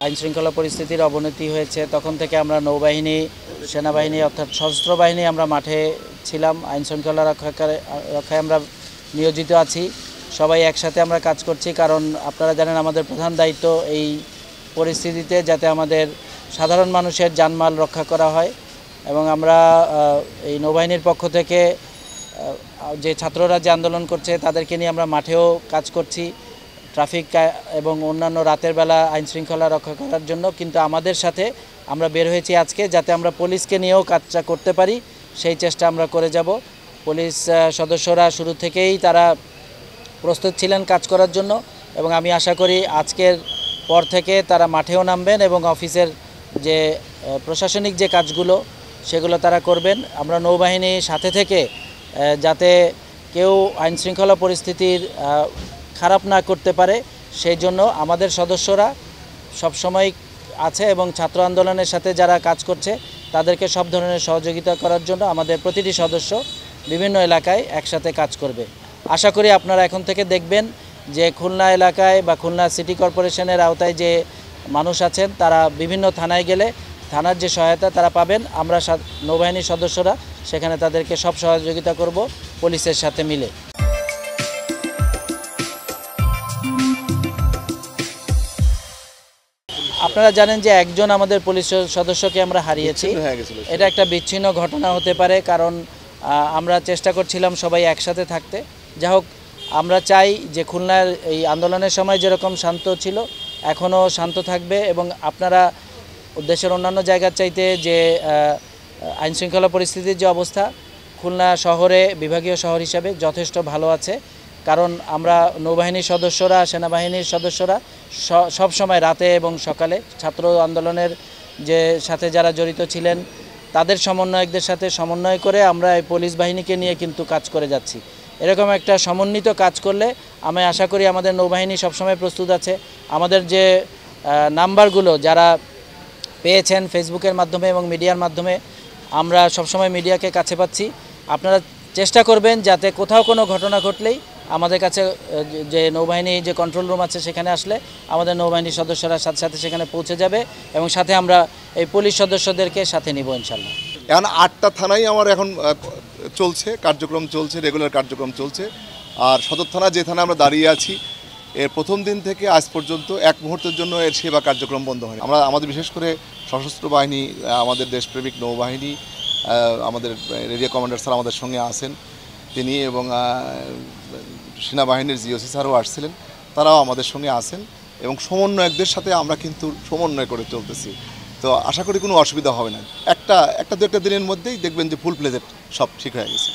আইনশৃঙ্খলা পরিস্থিতির অবনতি হয়েছে তখন থেকে আমরা নৌবাহিনী, সেনাবাহিনী অর্থাৎ সশস্ত্র বাহিনী আমরা মাঠে ছিলাম। আইনশৃঙ্খলা রক্ষায় আমরা নিয়োজিত আছি। সবাই একসাথে আমরা কাজ করছি, কারণ আপনারা জানেন আমাদের প্রধান দায়িত্ব এই পরিস্থিতিতে যাতে আমাদের সাধারণ মানুষের জানমাল রক্ষা করা হয়। এবং আমরা এই নৌবাহিনীর পক্ষ থেকে যে ছাত্ররা যে আন্দোলন করছে তাদেরকে নিয়ে আমরা মাঠেও কাজ করছি, ট্রাফিক এবং অন্যান্য রাতের বেলা আইনশৃঙ্খলা রক্ষা করার জন্য। কিন্তু আমাদের সাথে আমরা বের হয়েছি আজকে যাতে আমরা পুলিশকে নিয়েও কাজটা করতে পারি, সেই চেষ্টা আমরা করে যাব। পুলিশ সদস্যরা শুরু থেকেই তারা প্রস্তুত ছিলেন কাজ করার জন্য, এবং আমি আশা করি আজকের পর থেকে তারা মাঠেও নামবেন এবং অফিসের যে প্রশাসনিক যে কাজগুলো সেগুলো তারা করবেন। আমরা নৌবাহিনীর সাথে থেকে যাতে কেউ আইনশৃঙ্খলা পরিস্থিতির খারাপ না করতে পারে সেই জন্য আমাদের সদস্যরা সবসময় আছে, এবং ছাত্র আন্দোলনের সাথে যারা কাজ করছে তাদেরকে সব ধরনের সহযোগিতা করার জন্য আমাদের প্রতিটি সদস্য বিভিন্ন এলাকায় একসাথে কাজ করবে। আশা করি আপনারা এখন থেকে দেখবেন যে খুলনা এলাকায় বা খুলনা সিটি কর্পোরেশনের আওতায় যে মানুষ আছেন তারা বিভিন্ন থানায় গেলে থানার যে সহায়তা তারা পাবেন। আমরা নৌবাহিনীর সদস্যরা সেখানে তাদেরকে সব সহযোগিতা করব পুলিশের সাথে মিলে। আপনারা জানেন যে একজন আমাদের পুলিশ সদস্যকে আমরা হারিয়েছি। এটা একটা বিচ্ছিন্ন ঘটনা হতে পারে, কারণ আমরা চেষ্টা করছিলাম সবাই একসাথে থাকতে। যাই হোক, আমরা চাই যে খুলনার এই আন্দোলনের সময় যেরকম শান্ত ছিল এখনও শান্ত থাকবে, এবং আপনারা দেশের অন্যান্য জায়গার চাইতে যে আইনশৃঙ্খলা পরিস্থিতির যে অবস্থা খুলনা শহরে বিভাগীয় শহর হিসাবে যথেষ্ট ভালো আছে। কারণ আমরা নৌবাহিনীর সদস্যরা, সেনাবাহিনীর সদস্যরা সব সময় রাতে এবং সকালে ছাত্র আন্দোলনের যে সাথে যারা জড়িত ছিলেন তাদের সমন্বয়কদের সাথে সমন্বয় করে আমরা এই পুলিশ বাহিনীকে নিয়ে কিন্তু কাজ করে যাচ্ছি। এরকম একটা সমন্বিত কাজ করলে আমি আশা করি আমাদের নৌবাহিনী সবসময় প্রস্তুত আছে। আমাদের যে নাম্বারগুলো যারা পেয়েছেন ফেসবুকের মাধ্যমে এবং মিডিয়ার মাধ্যমে, আমরা সবসময় মিডিয়াকে কাছে পাচ্ছি। আপনারা চেষ্টা করবেন যাতে কোথাও কোনো ঘটনা ঘটলেই আমাদের কাছে যে নৌবাহিনী যে কন্ট্রোল রুম আছে সেখানে আসলে আমাদের নৌবাহিনীর সদস্যরা সাথে সাথে সেখানে পৌঁছে যাবে, এবং সাথে আমরা এই পুলিশ সদস্যদেরকে সাথে নিব ইনশাল্লাহ। এখন 8টা থানায় আমার এখন চলছে, কার্যক্রম চলছে, রেগুলার কার্যক্রম চলছে। আর সদর থানা যে থানা আমরা দাঁড়িয়ে আছি এর প্রথম দিন থেকে আজ পর্যন্ত এক মুহূর্তের জন্য এর সেবা কার্যক্রম বন্ধ হয়নি। আমাদের বিশেষ করে সশস্ত্র বাহিনী, আমাদের দেশপ্রেমিক নৌবাহিনী, আমাদের এরিয়া কমান্ডার স্যার আমাদের সঙ্গে আছেন তিনি, এবং সেনাবাহিনীর জিওসি স্যারও আসছিলেন, তারাও আমাদের সঙ্গে আছেন, এবং সমন্বয়কদের সাথে আমরা কিন্তু সমন্বয় করে চলতেছি। তো আশা করি কোনো অসুবিধা হবে না। একটা দু একটা দিনের মধ্যেই দেখবেন যে ফুল প্লেজেড সব ঠিক হয়ে গেছে।